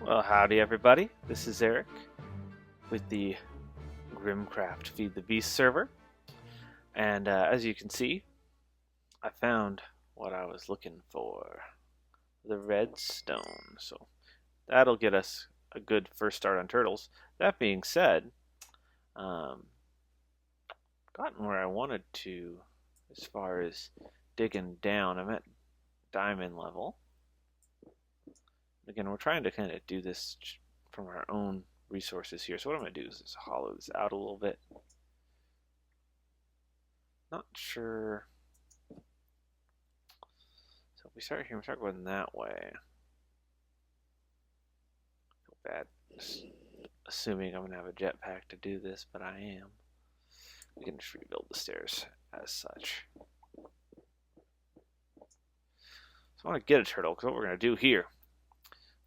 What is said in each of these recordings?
Well, howdy everybody. This is Eric with the GremCraft Feed the Beast server. And as you can see, I found what I was looking for. The red stone. So that'll get us a good first start on turtles. That being said, gotten where I wanted to as far as digging down. I'm at diamond level. Again, we're trying to kind of do this from our own resources here. So what I'm going to do is just hollow this out a little bit. Not sure. So if we start here, we start going that way. Feel bad assuming I'm going to have a jetpack to do this, but I am. We can just rebuild the stairs as such. So I want to get a turtle, because what we're going to do here,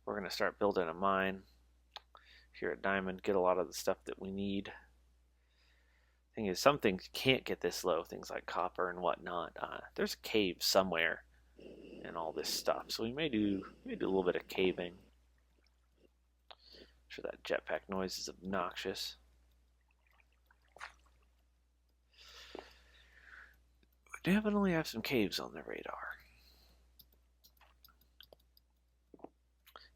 we're going to start building a mine here at Diamond, get a lot of the stuff that we need. Thing is, some things can't get this low, things like copper and whatnot. There's a cave somewhere and all this stuff, so we may do a little bit of caving. I'm sure that jetpack noise is obnoxious. We definitely have some caves on the radar.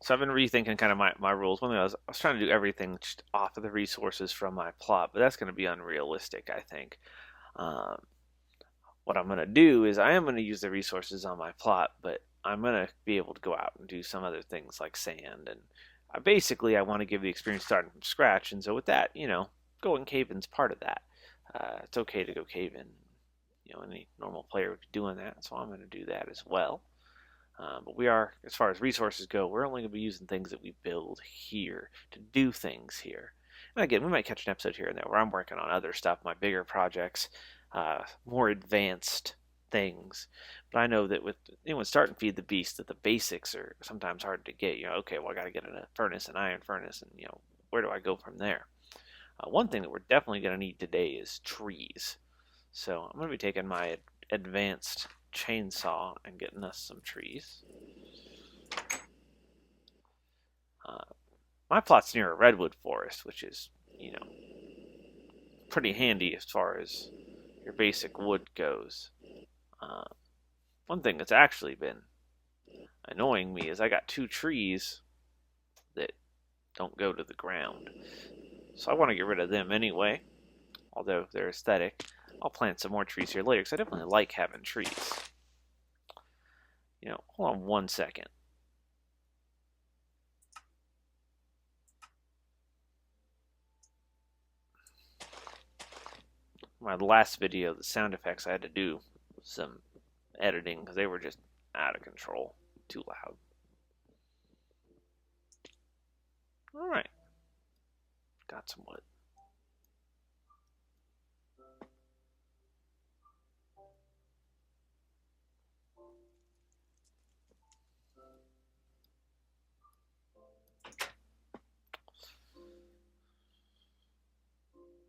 So I've been rethinking kind of my rules. One thing I was trying to do everything just off of the resources from my plot, but that's going to be unrealistic, I think. What I'm going to do is I am going to use the resources on my plot, but I'm going to be able to go out and do some other things like sand. And I want to give the experience starting from scratch. And so with that, going caving's part of that. It's okay to go caving. Any normal player would be doing that, so I'm going to do that as well. But we are, as far as resources go, we're only going to be using things that we build here to do things here. And again, we might catch an episode here and there where I'm working on other stuff, my bigger projects, more advanced things. But I know that with anyone starting Feed the Beast, that the basics are sometimes hard to get. Okay, well, I got to get a furnace, an iron furnace, and where do I go from there? One thing that we're definitely going to need today is trees. So I'm going to be taking my advanced chainsaw and getting us some trees. My plot's near a redwood forest, which is, pretty handy as far as your basic wood goes. One thing that's actually been annoying me is I got 2 trees that don't go to the ground. So I want to get rid of them anyway, although they're aesthetic. I'll plant some more trees here later because I definitely like having trees. Hold on one second. My last video, the sound effects I had to do some editing because they were just out of control, too loud. All right, got some wood.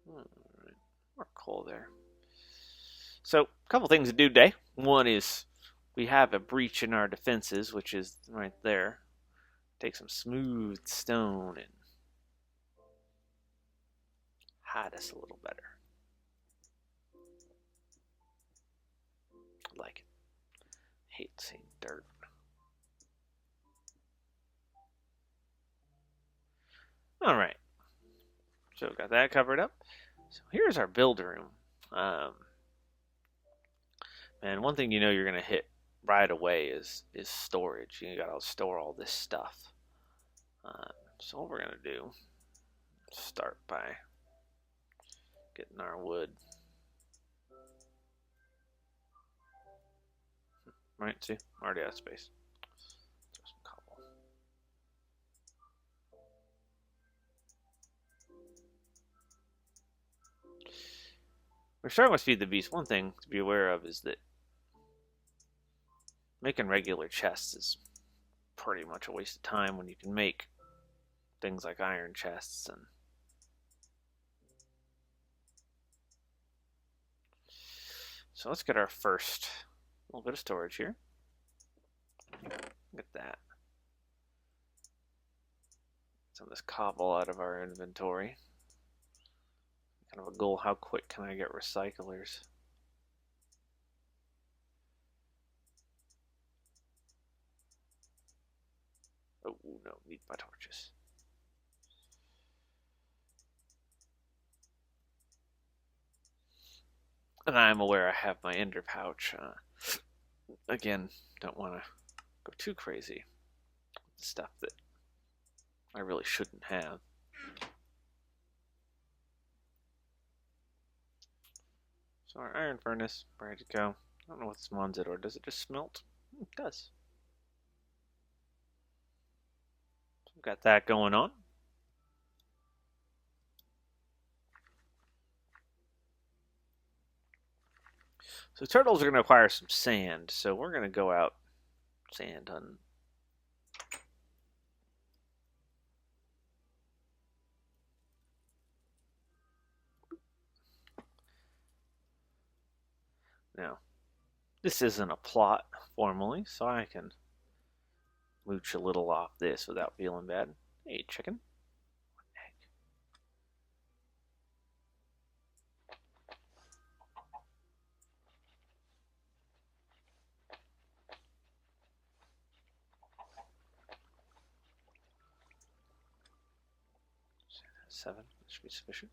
Alright, more coal there. So, a couple things to do today. One is we have a breach in our defenses, which is right there. Take some smooth stone and hide us a little better. I like it. Hate seeing dirt. Alright. So we've got that covered up. So here's our build room. And one thing you're going to hit right away is storage. You got to store all this stuff. So what we're going to do, start by getting our wood. Right, see, already out of space. Throw some cobble. We're starting with Feed the Beast. One thing to be aware of is that making regular chests is pretty much a waste of time when you can make things like iron chests. And so let's get our first little bit of storage here. Look at that. some of this cobble out of our inventory. Kind of a goal, how quick can I get recyclers? Oh, no, need my torches. And I'm aware I have my ender pouch. Again, don't want to go too crazy with stuff that I really shouldn't have. So our iron furnace, ready to go. I don't know what spawns it, or does it just smelt? It does. So we've got that going on. So turtles are going to acquire some sand, so we're going to go out sand hunting. Now, this isn't a plot formally, so I can mooch a little off this without feeling bad. Hey, chicken. Seven, that should be sufficient.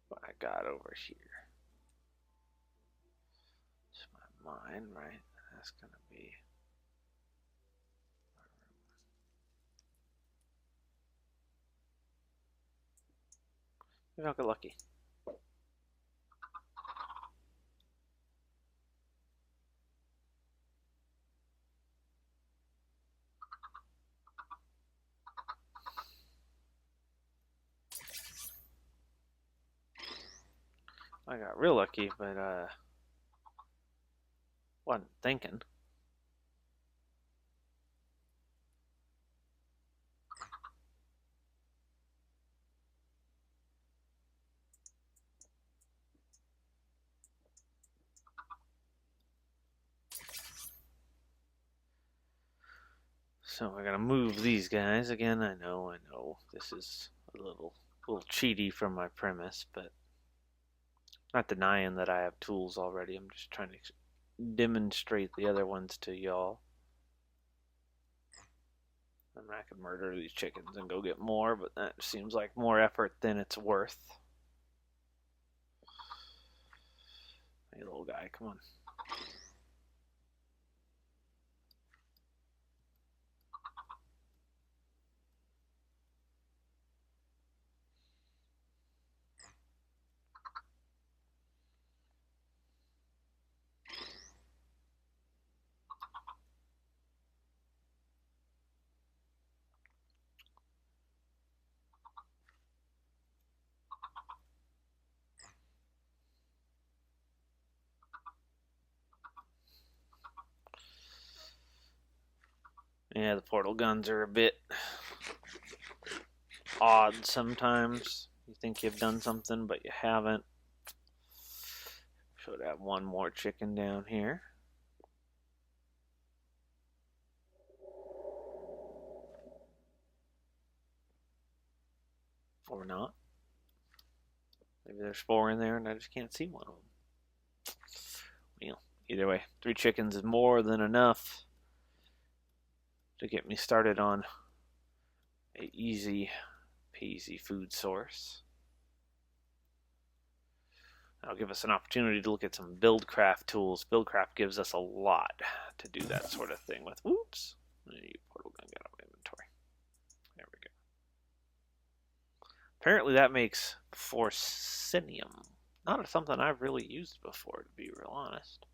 What I got over here. It's my mine, right? That's gonna be. Maybe I'll get lucky. I got real lucky, but wasn't thinking. So I gotta move these guys again. I know. This is a little cheaty from my premise, but not denying that I have tools already. I'm just trying to demonstrate the other ones to y'all. And I could murder these chickens and go get more, but that seems like more effort than it's worth. Hey, little guy, come on. Yeah, the portal guns are a bit odd sometimes. You think you've done something, but you haven't. Should have one more chicken down here. Or not. Maybe there's 4 in there and I just can't see one of them. Well, either way, 3 chickens is more than enough to get me started on a easy peasy food source. That'll give us an opportunity to look at some BuildCraft tools. BuildCraft gives us a lot to do that sort of thing with. Whoops. Portal gun got out of inventory. There we go. Apparently that makes Forcinium. Not something I've really used before, to be real honest.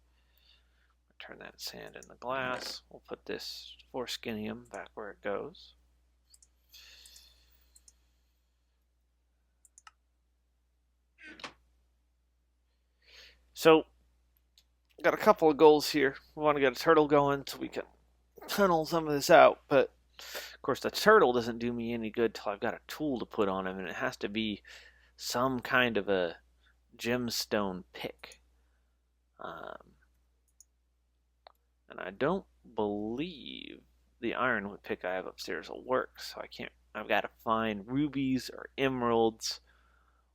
Turn that sand in the glass. We'll put this Forcinium back where it goes. So, got a couple of goals here. We want to get a turtle going so we can tunnel some of this out, but course, the turtle doesn't do me any good till I've got a tool to put on him, and it has to be some kind of a gemstone pick. And I don't believe the ironwood pick I have upstairs will work, so I can't. I've got to find rubies or emeralds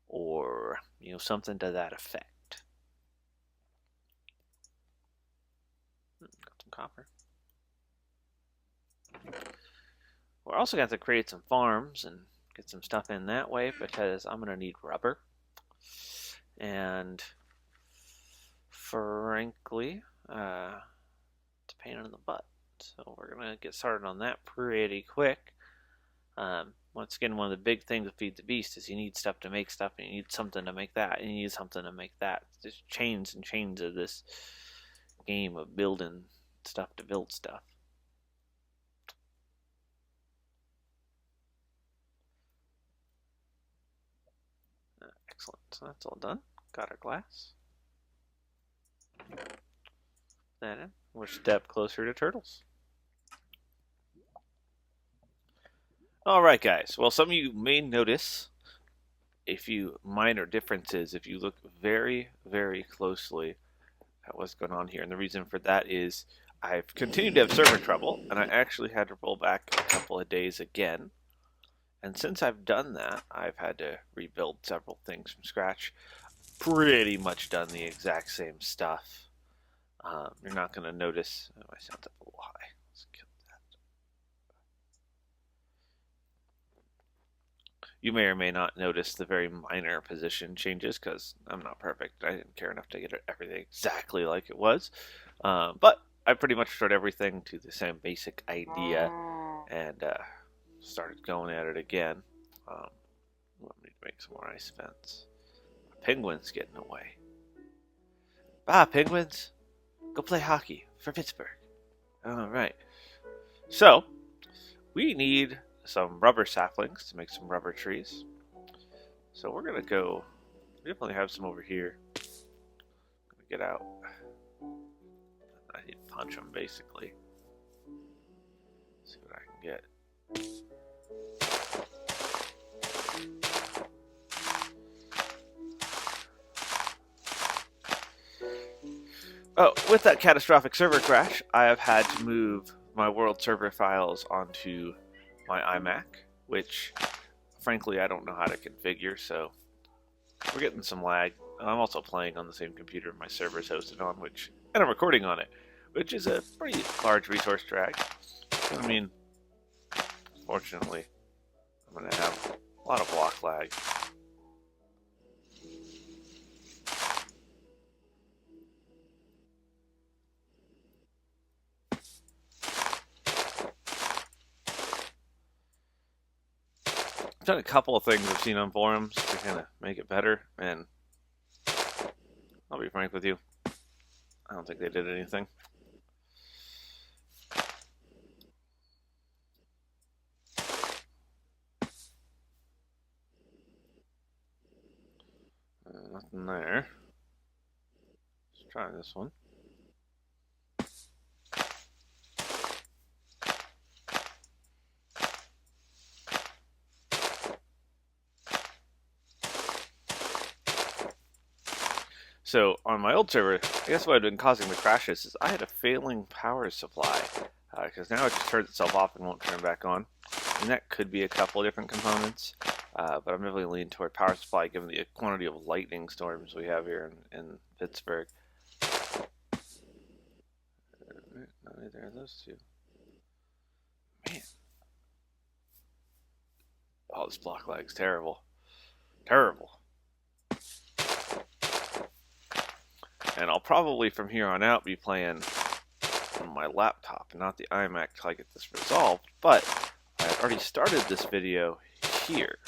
or something to that effect. Got some copper. We're also going to have to create some farms and get some stuff in that way because I'm going to need rubber. And frankly, it's a pain in the butt. So we're going to get started on that pretty quick. Once again, one of the big things with Feed the Beast is you need stuff to make stuff, and you need something to make that, and you need something to make that. There's chains and chains of this game of building stuff to build stuff. Excellent. So that's all done. Got our glass. That in. We're a step closer to turtles. Alright guys, well some of you may notice a few minor differences if you look very, very closely at what's going on here. And the reason for that is I've continued to have server trouble, and I actually had to roll back a couple of days again. And since I've done that, I've had to rebuild several things from scratch. Pretty much done the exact same stuff. You're not going to notice... Oh, my sound's up a little high. Let's kill that. You may or may not notice the very minor position changes because I'm not perfect. I didn't care enough to get everything exactly like it was. But I pretty much restored everything to the same basic idea and started going at it again. I need to make some more ice fence. Penguins getting away. Bye, penguins. Go play hockey for Pittsburgh. Alright. So, we need some rubber saplings to make some rubber trees. So we're going to go... We definitely have some over here. I'm going to get out. I need to punch them, basically. See what I can get. Oh, with that catastrophic server crash, I have had to move my world server files onto my iMac, which, frankly, I don't know how to configure, so we're getting some lag. I'm also playing on the same computer my server is hosted on, and I'm recording on it, which is a pretty large resource drag. I mean, fortunately, I'm going to have a lot of block lag. I've done a couple of things I've seen on forums to kind of make it better, and I'll be frank with you, I don't think they did anything. Nothing there. Let's try this one. So, on my old server, I guess what had been causing the crashes is I had a failing power supply, because now it just turns itself off and won't turn back on. And that could be a couple of different components, but I'm really leaning toward power supply given the quantity of lightning storms we have here in Pittsburgh. Not either of those two. Man. Oh, this block lag's terrible. Terrible. And I'll probably from here on out be playing on my laptop, not the iMac, till I get this resolved. But I've already started this video here,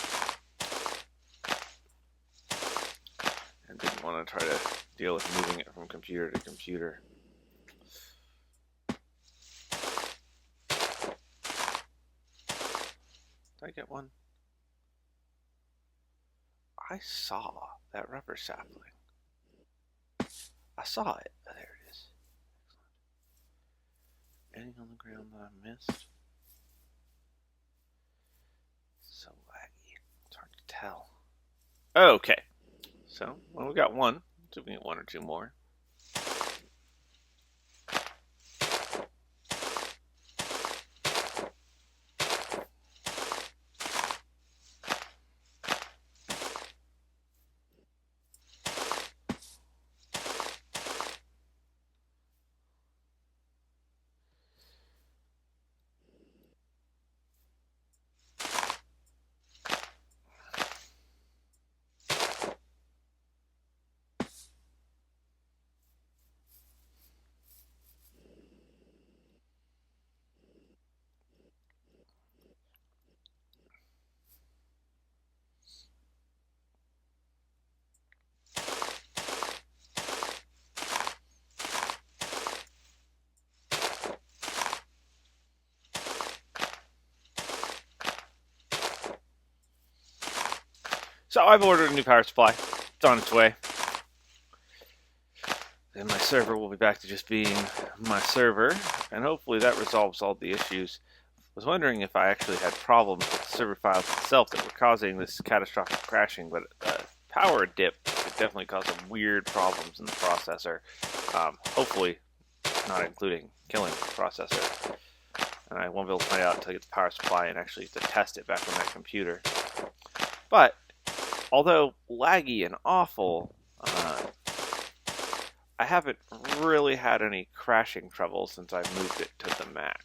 and didn't want to try to deal with moving it from computer to computer. Did I get one? I saw that rubber sapling. I saw it. Oh, there it is. Excellent. Anything on the ground that I missed? Okay, so well, we got one. So we can get one or two more. So I've ordered a new power supply. It's on its way. And my server will be back to just being my server, and hopefully that resolves all the issues. I was wondering if I actually had problems with the server files itself that were causing this catastrophic crashing, but power dip could definitely cause some weird problems in the processor. Hopefully, not including killing the processor. And I won't be able to find out until I get the power supply and actually to test it back on that computer. But although laggy and awful, I haven't really had any crashing trouble since I moved it to the Mac.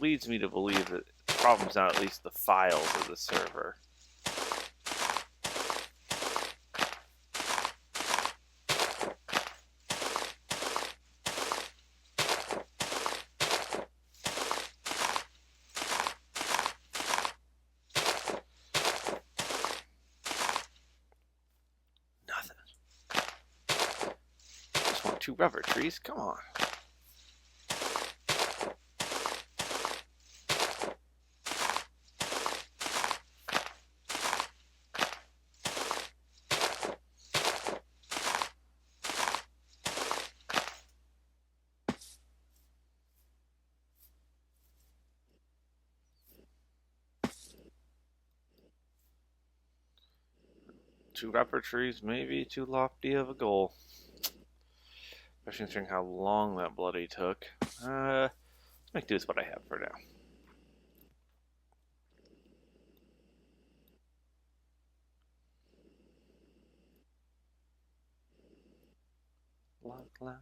Leads me to believe that the problem's not at least the files of the server. Nothing. Just want two rubber trees. Come on. Two rubber trees may be too lofty of a goal. Especially considering how long that bloody took. Let's make do with what I have for now. Block line.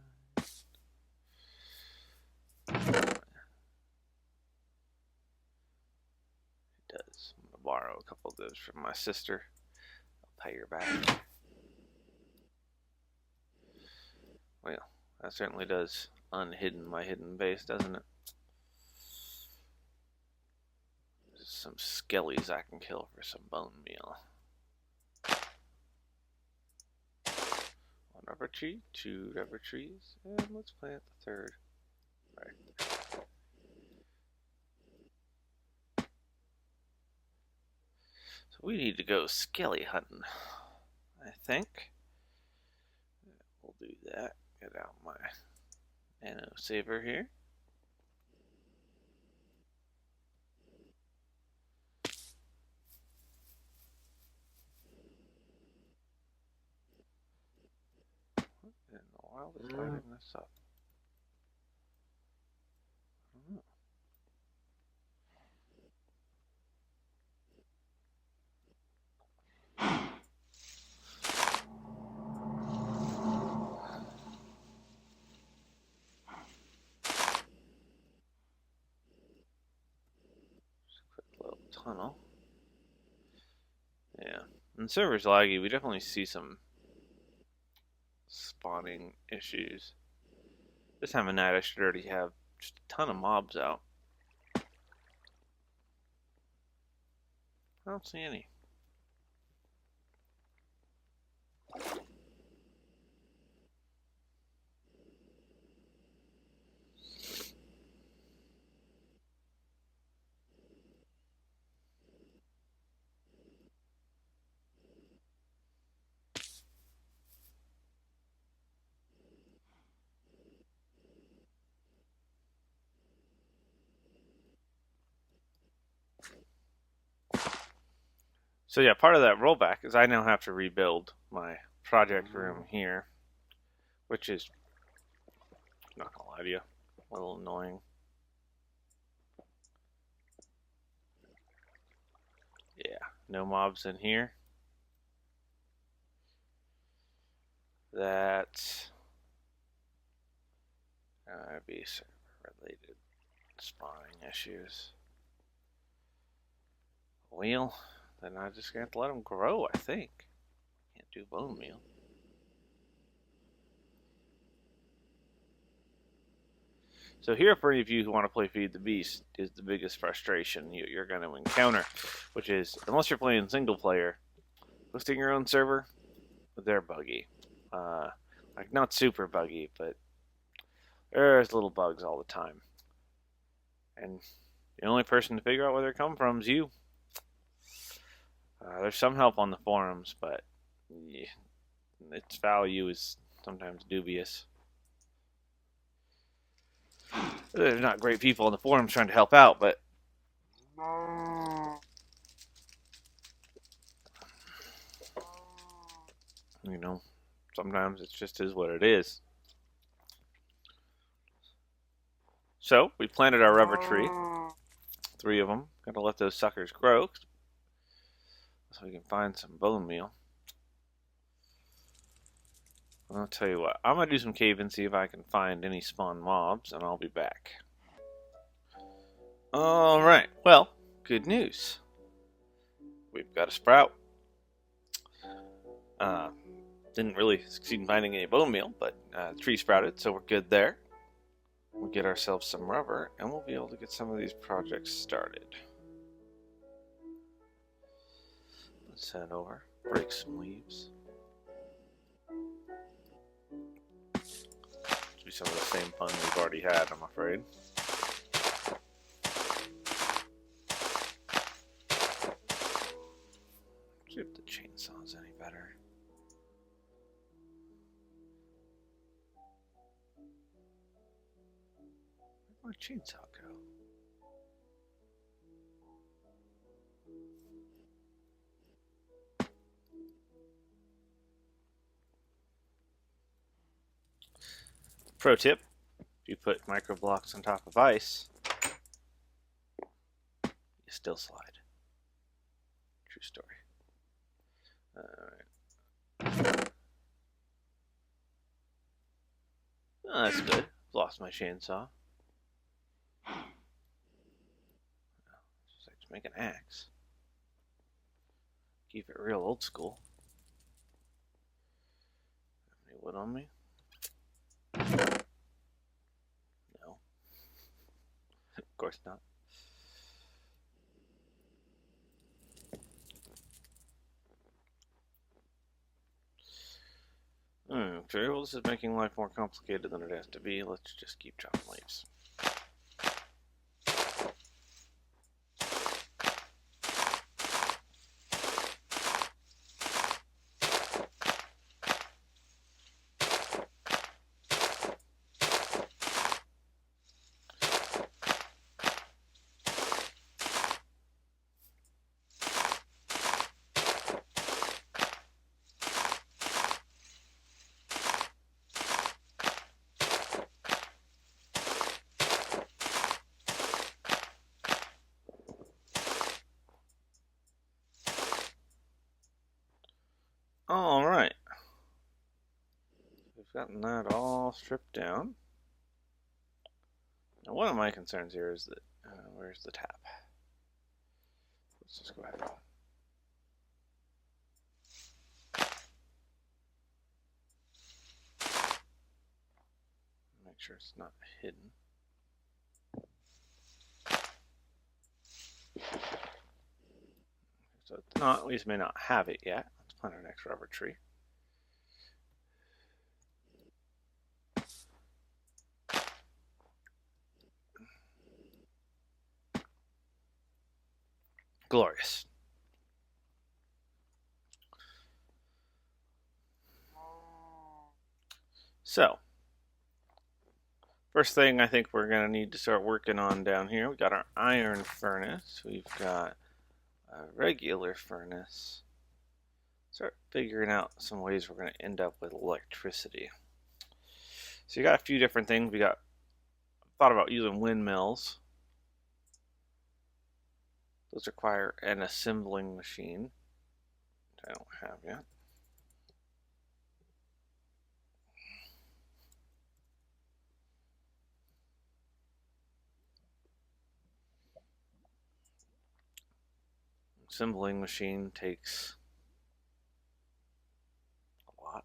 It does. I'm gonna borrow a couple of those from my sister. I'll pay her back. Well, that certainly does unhidden my hidden base, doesn't it? There's some skellies I can kill for some bone meal. One rubber tree, two rubber trees, and let's plant the third. Right. So we need to go skelly hunting, I think. We'll do that. Get out my nano saver here. And while it's lighting this up, I don't know. Just a quick little tunnel. Yeah. And the server's laggy. We definitely see some spawning issues. This time of night I should already have just a ton of mobs out. I don't see any. So yeah, part of that rollback is I now have to rebuild my project room here, which is, not gonna lie to you, a little annoying. Yeah, no mobs in here. That be server-related spawning issues. Well, then I just have to let them grow, I think. Can't do bone meal. So here, for any of you who want to play Feed the Beast, is the biggest frustration you're going to encounter, which is, unless you're playing single player, hosting your own server, they're buggy. Like, not super buggy, but there's little bugs all the time. And the only person to figure out where they come from is you. There's some help on the forums, but yeah, its value is sometimes dubious. There's not great people on the forums trying to help out, but you know, sometimes it just is what it is. So we planted our rubber tree, 3 of them. Gotta let those suckers grow so we can find some bone meal. I'll tell you what, I'm gonna do some cave and see if I can find any spawn mobs, and I'll be back. Alright, well, good news. We've got a sprout. Didn't really succeed in finding any bone meal, but the tree sprouted, so we're good there. We'll get ourselves some rubber, and we'll be able to get some of these projects started. Let's head over, break some leaves. It'll be some of the same fun we've already had, I'm afraid. See if the chainsaw's any better. Where'd my chainsaw go? Pro tip, if you put micro blocks on top of ice, you still slide. True story. Alright. Oh, that's good. Lost my chainsaw. Just like to make an axe. Keep it real old school. Have any wood on me? No. Of course not. Okay, well, this is making life more complicated than it has to be. Let's just keep chopping leaves. Alright. We've gotten that all stripped down. Now, one of my concerns here is that, where's the tap? Let's just go ahead and make sure it's not hidden. So it's not, we just may not have it yet. Let's plant our next rubber tree. Glorious. So, first thing I think we're going to need to start working on down here, we got our iron furnace. We've got a regular furnace. Start figuring out some ways we're going to end up with electricity. So you got a few different things. We got thought about using windmills. Those require an assembling machine, which I don't have yet. Assembling machine takes a lot.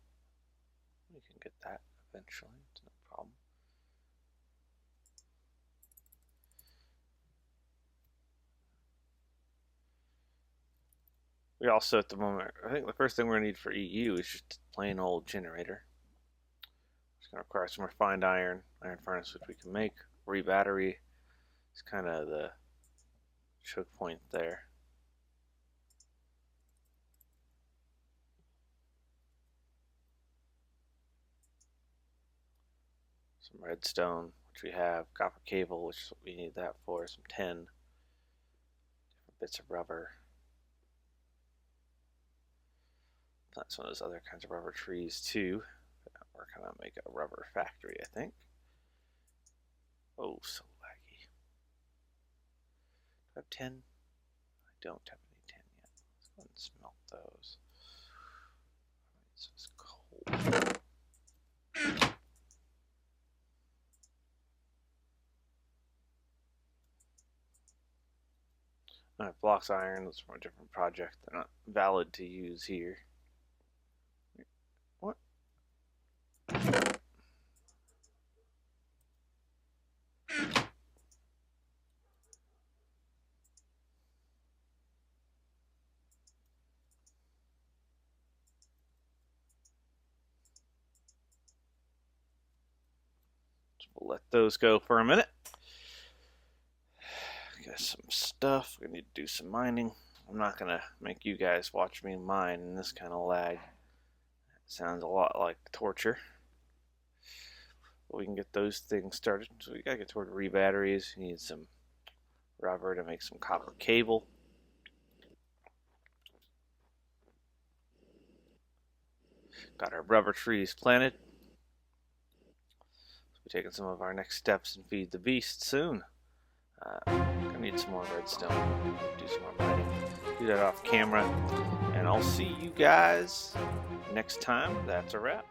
We can get that eventually. It's no problem. We also, at the moment, I think the first thing we're going to need for EU is just a plain old generator. It's going to require some refined iron furnace, which we can make. Battery is kind of the choke point there. Some redstone, which we have. Copper cable, which is what we need that for. Some tin. Different bits of rubber. Plant some of those other kinds of rubber trees too. We're gonna make a rubber factory, I think. Oh, so laggy. Do I have tin? I don't have any tin yet. Let's go ahead and smelt those. It's just cold. I have blocks of iron. That's from a different project. They're not valid to use here. What? We'll let those go for a minute. Got some stuff. We need to do some mining. I'm not gonna make you guys watch me mine in this kind of lag. Sounds a lot like torture. But we can get those things started. So we gotta get toward batteries. We need some rubber to make some copper cable. Got our rubber trees planted. We're taking some of our next steps and feed the beast soon. Gonna need some more redstone. Do some more mining. Do that off camera. And I'll see you guys next time. That's a wrap.